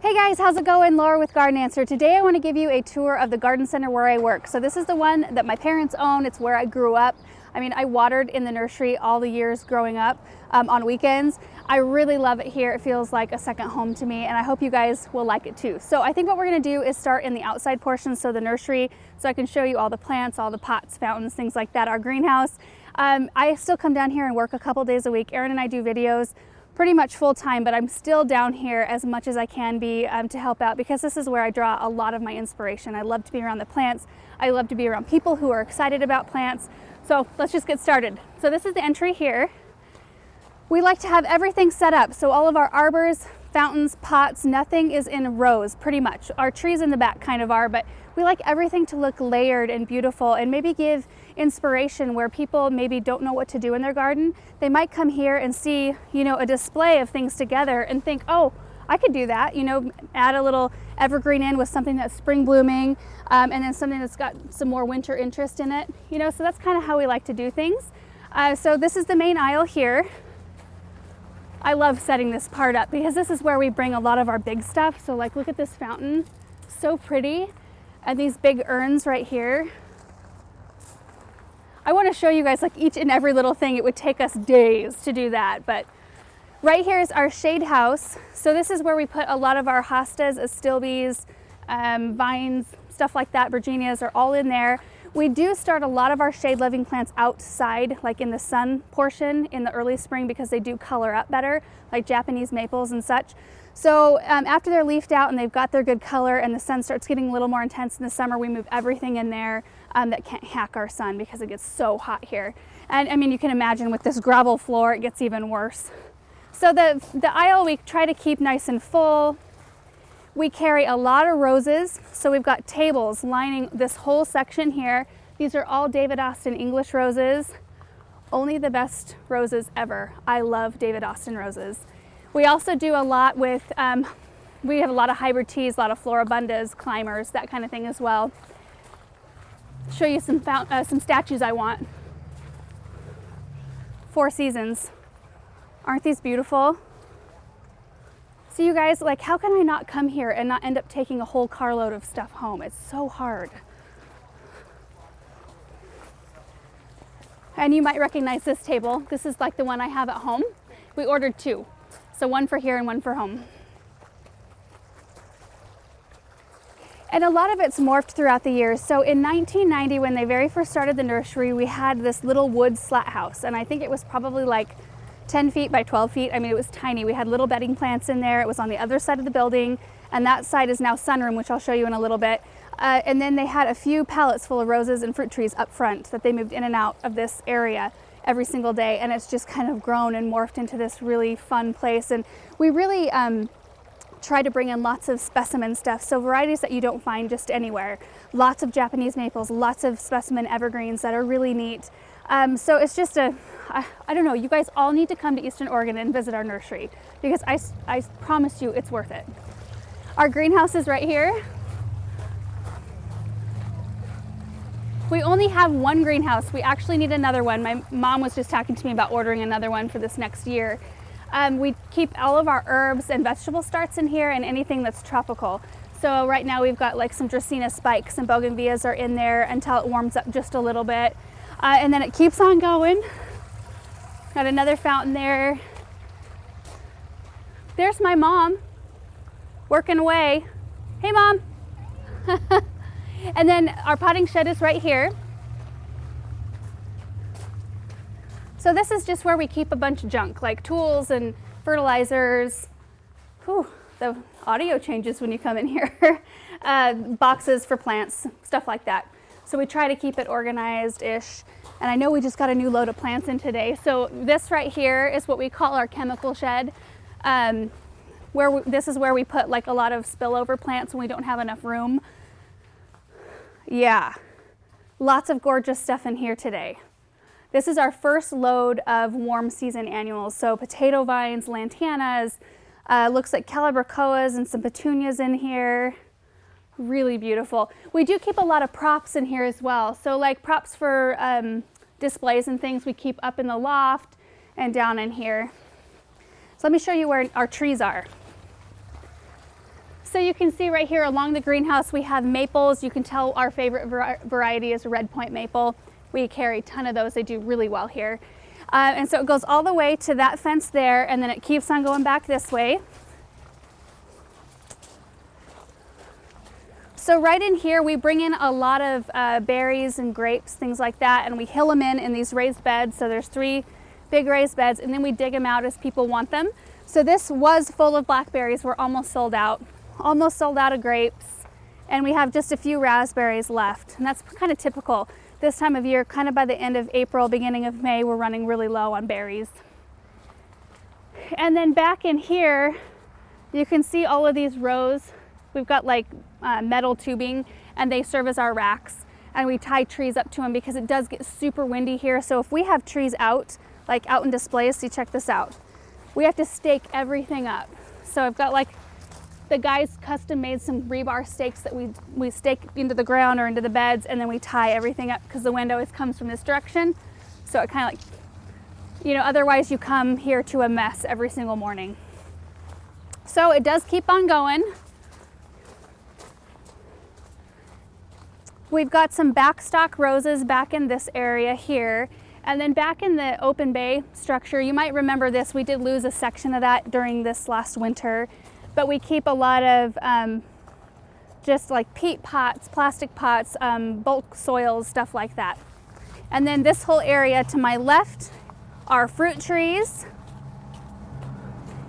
Hey guys, how's it going? Laura with Garden Answer. Today I want to give you a tour of the garden center where I work. So this is the one that my parents own. It's where I grew up. I mean, I watered in the nursery all the years growing up on weekends. I really love it here. It feels like a second home to me, and I hope you guys will like it too. So I think what we're going to do is start in the outside portion, so the nursery, so I can show you all the plants, all the pots, fountains, things like that, our greenhouse. I still come down here and work a couple days a week. Erin and I do videos pretty much full time, but I'm still down here as much as I can be to help out, because this is where I draw a lot of my inspiration. I love to be around the plants. I love to be around people who are excited about plants. So let's just get started. So this is the entry here. We like to have everything set up. So all of our arbors, fountains, pots, nothing is in rows pretty much. Our trees in the back kind of are, but we like everything to look layered and beautiful and maybe give inspiration where people maybe don't know what to do in their garden. They might come here and see, a display of things together and think, oh, I could do that, add a little evergreen in with something that's spring blooming, and then something that's got some more winter interest in it, so that's kind of how we like to do things. So this is the main aisle here. I love setting this part up because this is where we bring a lot of our big stuff. So like, look at this fountain, so pretty. And these big urns right here. I want to show you guys like each and every little thing. It would take us days to do that, but right here is our shade house. So this is where we put a lot of our hostas, astilbes, vines, stuff like that. Virginias are all in there. We do start a lot of our shade loving plants outside, like in the sun portion in the early spring, because they do color up better, like Japanese maples and such. So after they're leafed out and they've got their good color and the sun starts getting a little more intense in the summer, we move everything in there that can't hack our sun, because it gets so hot here. And I mean, you can imagine with this gravel floor, it gets even worse. So the aisle we try to keep nice and full. We carry a lot of roses, so we've got tables lining this whole section here. These are all David Austin English roses, only the best roses ever. I love David Austin roses. We also do a lot with, we have a lot of hybrid teas, a lot of floribundas, climbers, that kind of thing as well. Show you some statues I want. Four Seasons. Aren't these beautiful? So you guys, like, how can I not come here and not end up taking a whole carload of stuff home? It's so hard. And you might recognize this table. This is like the one I have at home. We ordered two. So one for here and one for home. And a lot of it's morphed throughout the years. So in 1990, when they very first started the nursery, we had this little wood slat house. And I think it was probably like 10 feet by 12 feet. I mean, it was tiny. We had little bedding plants in there. It was on the other side of the building, and that side is now sunroom, which I'll show you in a little bit. And then they had a few pallets full of roses and fruit trees up front that they moved in and out of this area every single day, and it's just kind of grown and morphed into this really fun place. And we really try to bring in lots of specimen stuff, so varieties that you don't find just anywhere. Lots of Japanese maples, lots of specimen evergreens that are really neat. So it's just I don't know, you guys all need to come to Eastern Oregon and visit our nursery, because I promise you it's worth it. Our greenhouse is right here. We only have one greenhouse. We actually need another one. My mom was just talking to me about ordering another one for this next year. We keep all of our herbs and vegetable starts in here, and anything that's tropical. So right now we've got like some Dracaena spikes and bougainvilleas are in there until it warms up just a little bit. And then it keeps on going. Got another fountain there. There's my mom working away. Hey, Mom. And then our potting shed is right here. So this is just where we keep a bunch of junk, like tools and fertilizers. Whew, the audio changes when you come in here. Boxes for plants, stuff like that. So we try to keep it organized-ish. And I know we just got a new load of plants in today. So this right here is what we call our chemical shed. This is where we put like a lot of spillover plants when we don't have enough room. Yeah, lots of gorgeous stuff in here today. This is our first load of warm season annuals. So potato vines, lantanas, looks like calibrachoas and some petunias in here. Really beautiful. We do keep a lot of props in here as well. So like props for displays and things we keep up in the loft and down in here. So let me show you where our trees are. So you can see right here along the greenhouse we have maples. You can tell our favorite variety is Red Point maple. We carry a ton of those. They do really well here. And so it goes all the way to that fence there, and then it keeps on going back this way. So right in here, we bring in a lot of berries and grapes, things like that, and we hill them in these raised beds. So there's 3 big raised beds, and then we dig them out as people want them. So this was full of blackberries. We're almost sold out of grapes, and we have just a few raspberries left, and that's kind of typical. This time of year, kind of by the end of April, beginning of May, we're running really low on berries. And then back in here, you can see all of these rows. We've got like metal tubing, and they serve as our racks, and we tie trees up to them because it does get super windy here. So if we have trees out, like out in displays, see, check this out. We have to stake everything up. So I've got like the guys custom made some rebar stakes that we stake into the ground or into the beds, and then we tie everything up because the wind always comes from this direction. So it kind of like, you know, otherwise you come here to a mess every single morning. So it does keep on going. We've got some backstock roses back in this area here. And then back in the open bay structure, you might remember this, we did lose a section of that during this last winter, but we keep a lot of just like peat pots, plastic pots, bulk soils, stuff like that. And then this whole area to my left are fruit trees.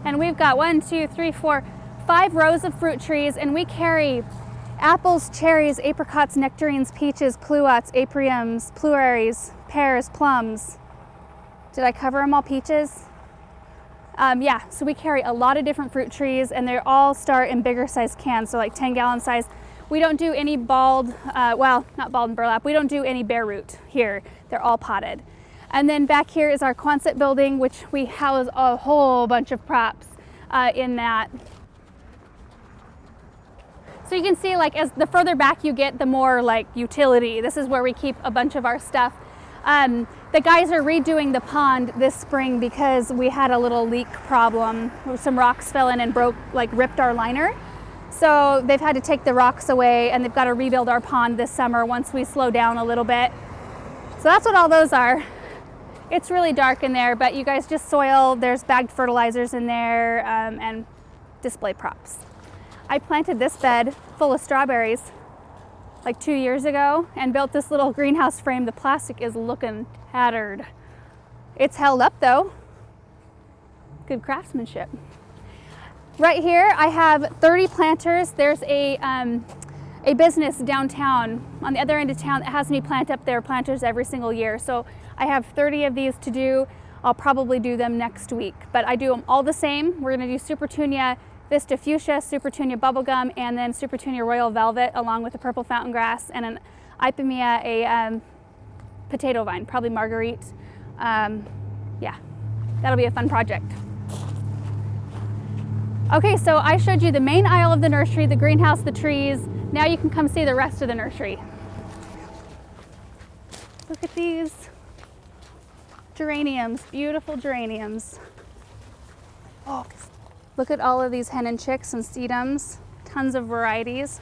And we've got 1, 2, 3, 4, 5 rows of fruit trees, and we carry apples, cherries, apricots, nectarines, peaches, pluots, apriums, pluaries, pears, plums. Did I cover them all? Peaches? Yeah, so we carry a lot of different fruit trees, and they all start in bigger size cans, so like 10-gallon size. We don't do any balled, well, not balled and burlap. We don't do any bare root here. They're all potted. And then back here is our Quonset building, which we house a whole bunch of props in that. So you can see, like, as the further back you get, the more like utility. This is where we keep a bunch of our stuff. The guys are redoing the pond this spring because we had a little leak problem. Some rocks fell in and ripped our liner. So they've had to take the rocks away, and they've got to rebuild our pond this summer once we slow down a little bit. So that's what all those are. It's really dark in there, but you guys, just soil. There's bagged fertilizers in there, and display props. I planted this bed full of strawberries like 2 years ago and built this little greenhouse frame. The plastic is looking tattered. It's held up though. Good craftsmanship. Right here I have 30 planters. There's a business downtown on the other end of town that has me plant up their planters every single year. So I have 30 of these to do. I'll probably do them next week, but I do them all the same. We're gonna do Supertunia Vista Fuchsia, Supertunia Bubblegum, and then Supertunia Royal Velvet, along with the purple fountain grass, and an Ipomoea, a potato vine, probably Marguerite. Yeah, that'll be a fun project. Okay, so I showed you the main aisle of the nursery, the greenhouse, the trees. Now you can come see the rest of the nursery. Look at these geraniums, beautiful geraniums. Oh, look at all of these hen and chicks and sedums, tons of varieties.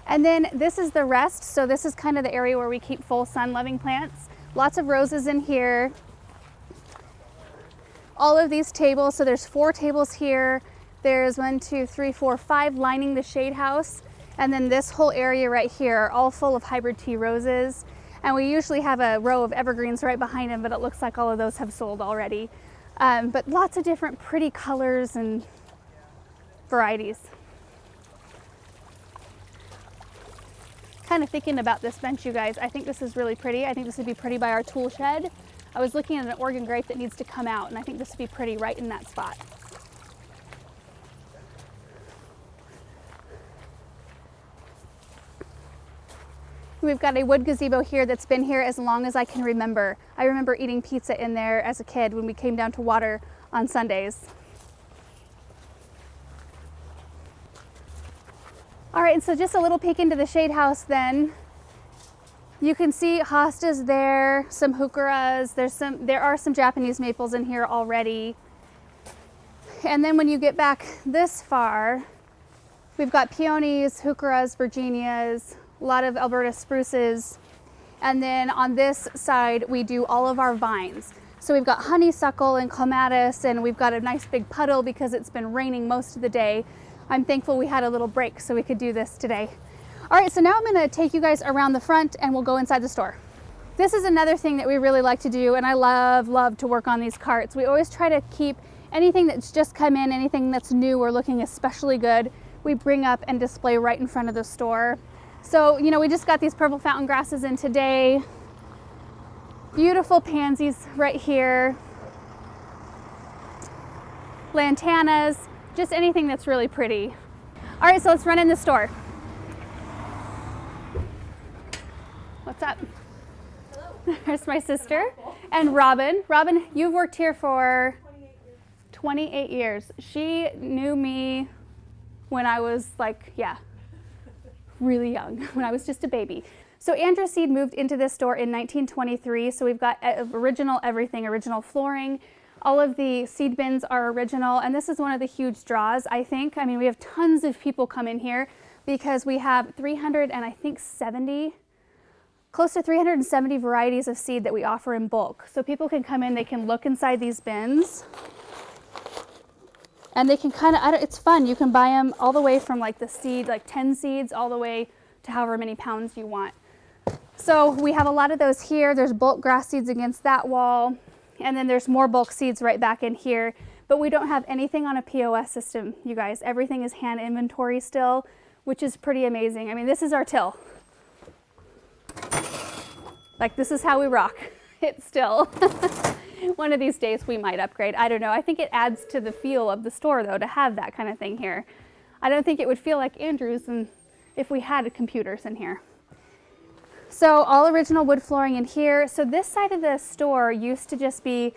And then this is the rest. So this is kind of the area where we keep full sun loving plants. Lots of roses in here. All of these tables, so there's 4 tables here. There's 1, 2, 3, 4, 5 lining the shade house. And then this whole area right here, all full of hybrid tea roses. And we usually have a row of evergreens right behind them, but it looks like all of those have sold already. But lots of different pretty colors and varieties. Kind of thinking about this bench, you guys. I think this is really pretty. I think this would be pretty by our tool shed. I was looking at an Oregon grape that needs to come out, and I think this would be pretty right in that spot. We've got a wood gazebo here that's been here as long as I can remember. I remember eating pizza in there as a kid when we came down to water on Sundays. All right, and so just a little peek into the shade house then. You can see hostas there, some heucheras. There are some Japanese maples in here already. And then when you get back this far, we've got peonies, heucheras, Virginias, a lot of Alberta spruces. And then on this side, we do all of our vines. So we've got honeysuckle and clematis, and we've got a nice big puddle because it's been raining most of the day. I'm thankful we had a little break so we could do this today. All right, so now I'm gonna take you guys around the front and we'll go inside the store. This is another thing that we really like to do, and I love to work on these carts. We always try to keep anything that's just come in, anything that's new or looking especially good, we bring up and display right in front of the store. So, you know, we just got these purple fountain grasses in today. Beautiful pansies right here. Lantanas, just anything that's really pretty. All right, so let's run in the store. What's up? Hello. There's my sister and Robin. Robin, you've worked here for 28 years. She knew me when I was like, really young, when I was just a baby. So Andrew Seed moved into this store in 1923. So we've got original everything, original flooring. All of the seed bins are original. And this is one of the huge draws, I think. I mean, we have tons of people come in here because we have 370, close to 370 varieties of seed that we offer in bulk. So people can come in, they can look inside these bins. And they can kind of, it's fun. You can buy them all the way from like the seed, like 10 seeds, all the way to however many pounds you want. So we have a lot of those here. There's bulk grass seeds against that wall. And then there's more bulk seeds right back in here. But we don't have anything on a POS system, you guys. Everything is hand inventory still, which is pretty amazing. I mean, this is our till. Like, this is how we rock it still. One of these days we might upgrade. I don't know. I think it adds to the feel of the store, though, to have that kind of thing here. I don't think it would feel like Andrew's if we had computers in here. So all original wood flooring in here. So this side of the store used to just be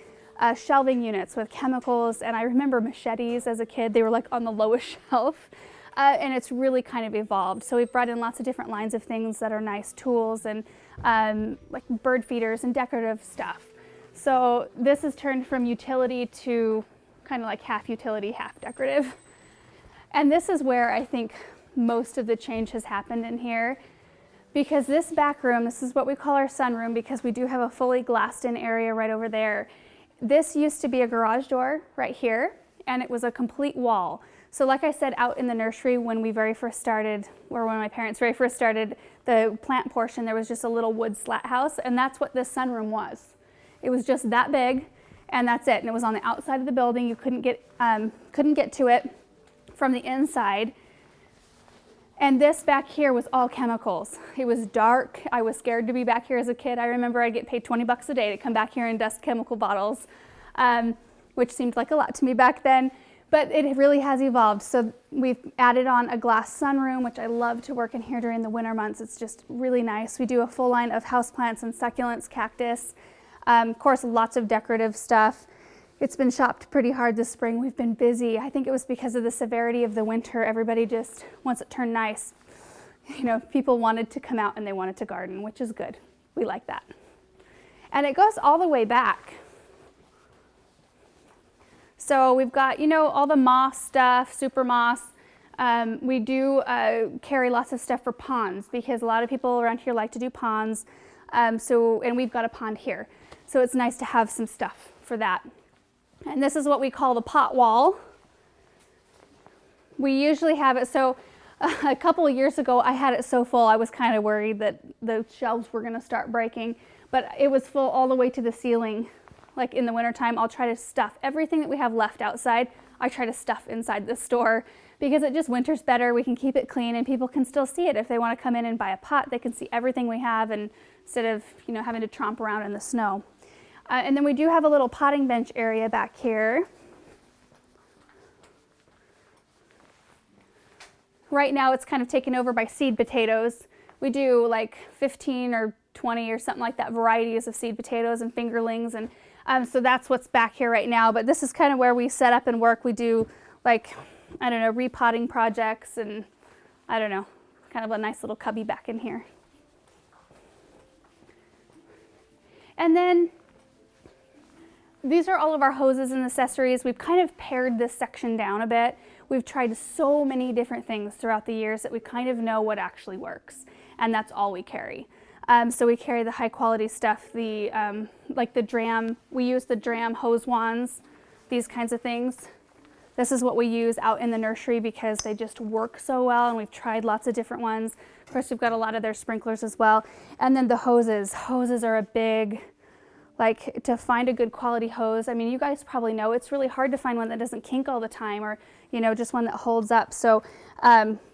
shelving units with chemicals. And I remember machetes as a kid. They were like on the lowest shelf. And it's really kind of evolved. So we've brought in lots of different lines of things that are nice tools and like bird feeders and decorative stuff. So this has turned from utility to kind of like half utility, half decorative. And this is where I think most of the change has happened in here, because this back room, this is what we call our sunroom because we do have a fully glassed in area right over there. This used to be a garage door right here, and it was a complete wall. So like I said, out in the nursery when we very first started, or when my parents very first started the plant portion, there was just a little wood slat house, and that's what this sunroom was. It was just that big, and that's it. And it was on the outside of the building. You couldn't get to it from the inside. And this back here was all chemicals. It was dark. I was scared to be back here as a kid. I remember I'd get paid 20 bucks a day to come back here and dust chemical bottles, which seemed like a lot to me back then. But it really has evolved. So we've added on a glass sunroom, which I love to work in here during the winter months. It's just really nice. We do a full line of houseplants and succulents, cactus. Of course, lots of decorative stuff. It's been shopped pretty hard this spring. We've been busy. I think it was because of the severity of the winter. Everybody just, once it turned nice, you know, people wanted to come out and they wanted to garden, which is good. We like that. And it goes all the way back. So we've got, you know, all the moss stuff, super moss. We do carry lots of stuff for ponds because a lot of people around here like to do ponds. And we've got a pond here. So it's nice to have some stuff for that. And this is what we call the pot wall. We usually have it, so a couple of years ago I had it so full I was kind of worried that the shelves were going to start breaking, but it was full all the way to the ceiling. Like in the wintertime, I'll try to stuff everything that we have left outside. I try to stuff inside the store because it just winters better. We can keep it clean and people can still see it. If they want to come in and buy a pot, they can see everything we have, and instead of, you know, having to tromp around in the snow. And then we do have a little potting bench area back here. Right now it's kind of taken over by seed potatoes. We do like 15 or 20 or something like that varieties of seed potatoes and fingerlings, and so that's what's back here right now. But this is kind of where we set up and work. We do like, I don't know, repotting projects, and I don't know, kind of a nice little cubby back in here. And then these are all of our hoses and accessories. We've kind of pared this section down a bit. We've tried so many different things throughout the years that we kind of know what actually works, and that's all we carry. So we carry the high quality stuff, like the Dram. We use the Dram hose wands, these kinds of things. This is what we use out in the nursery because they just work so well, and we've tried lots of different ones. Of course, we've got a lot of their sprinklers as well. And then the hoses. Hoses are a big, like, to find a good quality hose. I mean, you guys probably know it's really hard to find one that doesn't kink all the time, or, you know, just one that holds up. So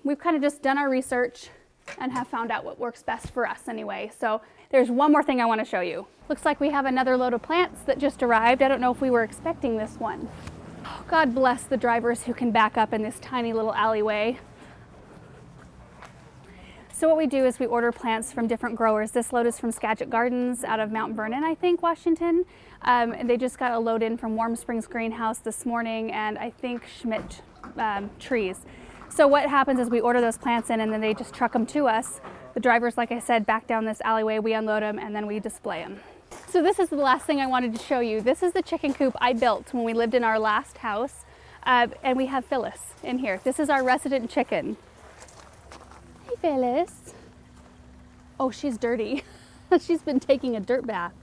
we've kind of just done our research and have found out what works best for us anyway. So there's one more thing I want to show you. Looks like we have another load of plants that just arrived. I don't know if we were expecting this one. God bless the drivers who can back up in this tiny little alleyway. So what we do is we order plants from different growers. This load is from Skagit Gardens out of Mount Vernon, I think, Washington. And they just got a load in from Warm Springs Greenhouse this morning, and I think Schmidt Trees. So what happens is we order those plants in, and then they just truck them to us. The drivers, like I said, back down this alleyway, we unload them, and then we display them. So this is the last thing I wanted to show you. This is the chicken coop I built when we lived in our last house, and we have Phyllis in here. This is our resident chicken. Hey, Phyllis. Oh, she's dirty. She's been taking a dirt bath.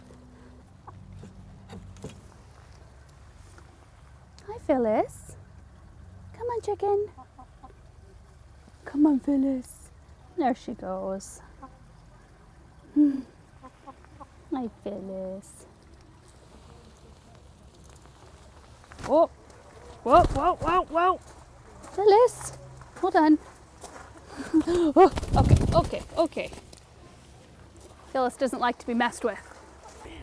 Hi, Phyllis. Come on, chicken. Come on, Phyllis. There she goes. Hi, Phyllis. Whoa, whoa, whoa, whoa, whoa. Phyllis, hold on. Oh, okay. Phyllis doesn't like to be messed with.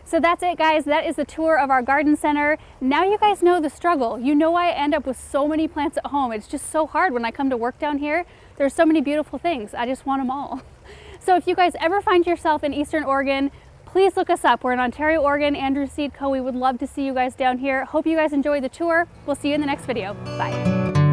So that's it, guys. That is the tour of our garden center. Now you guys know the struggle. You know why I end up with so many plants at home. It's just so hard when I come to work down here. There's so many beautiful things. I just want them all. So if you guys ever find yourself in Eastern Oregon, please look us up. We're in Ontario, Oregon, Andrews Seed Co. We would love to see you guys down here. Hope you guys enjoyed the tour. We'll see you in the next video. Bye.